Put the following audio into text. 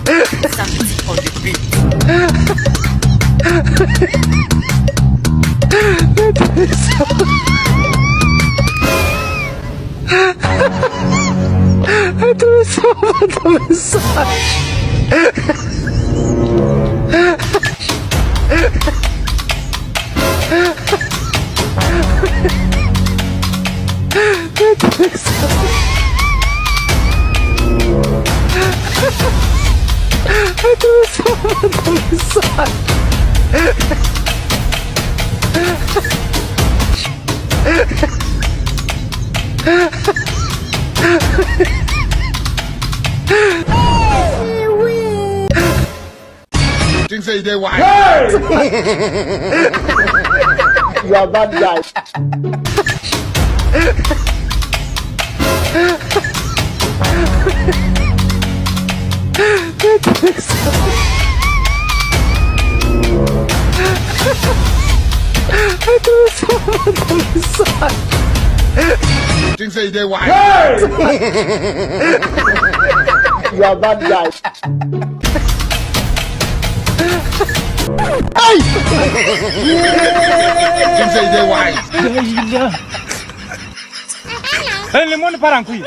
Something on the beat. Think say they wise. Hey! You are bad guy. Think say they wise. Hey! You are bad guy. Hey! Think say they wise. Hey, lemon parang kui.